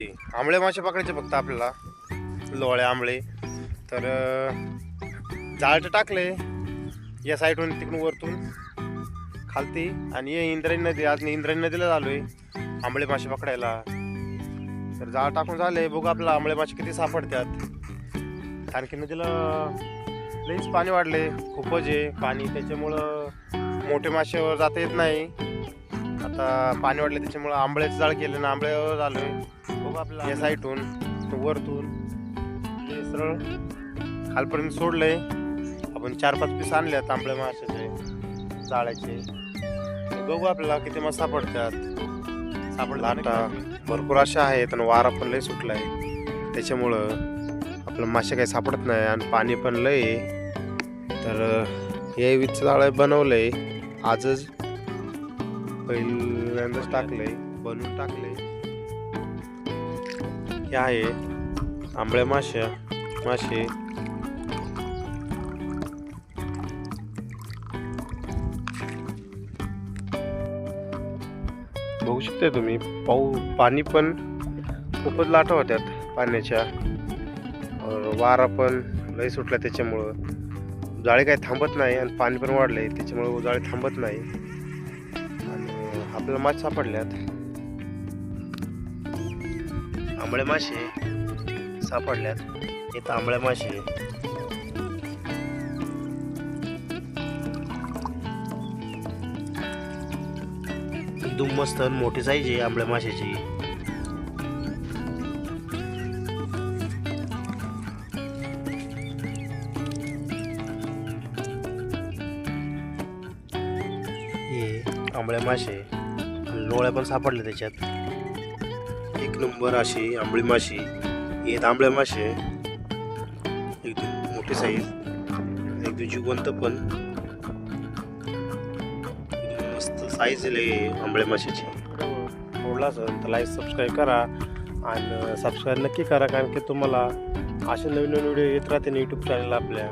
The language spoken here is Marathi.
आंबळे मासे पकडायचे फक्त आपल्याला, लोळे आंबळे. तर जाळ तर टाकले या साईडून, तिकडून वरतून खालती. आणि ये इंद्रायणी नदी, आज मी इंद्रायणी नदीला आलोय आंबळे मासे पकडायला. तर जाळ टाकून झाले, बघू आपल्याला आंबळे मासे किती सापडतात. आणखी नदीला लईच पाणी वाढले, खूपच आहे पाणी, त्याच्यामुळं मोठे मासे जाता येत नाही. आता पाणी वाढले त्याच्यामुळं आंबळ्याचं जाळ केलं ना, आंबळ्यावर आलोय. बघू आपल्याला या साईडून वरतून ते सरळ खालपर्यंत सोडलंय. आपण 4-5 पीस आणल्यात आंबळ्या माशाचे जाळ्याचे. बघू आपल्याला किती मासे सापडतात. लाटा भरपूर अशा आहेत आणि वारा पण लय सुटलाय, त्याच्यामुळं आपलं मासे काही सापडत नाही आणि पाणी पण लय. तर हे विच जाळं बनवलंय आजच, पहिल्यांदाच टाकलंय, बनवून टाकलंय. हे आहे आंबळ्या मासे. बघू शकता तुम्ही, पाणी पण खूपच लाटा होत्यात पाण्याच्या. वारा पण लय सुटला, त्याच्यामुळं जाळे काही थांबत नाही आणि पाणी पण वाढलंय, त्याच्यामुळं जाळे थांबत नाही. आणि आपल्याला मासे सापडल्यात, आंबळे मासे सापडल्यात. इथं आंबळे मासे एकदम मस्त मोठी साईज आहे आंबळ्या माशाची. हे आंबळ्या मासे, लोळ्या पण सापडले त्याच्यात. एक नंबर अशी आंबळी माशी. हे आंबळ्या मासे एकदम मोठी साईज, एकदम जिवंत पण मस्त साईज आहे आंबळ्या माशाची. आवडला असेल तर लाईक सबस्क्राईब करा आणि सबस्क्राईब नक्की करा, कारण की तुम्हाला असे नवीन नवीन व्हिडिओ येत राहते ना यूट्यूब चॅनल आपल्या.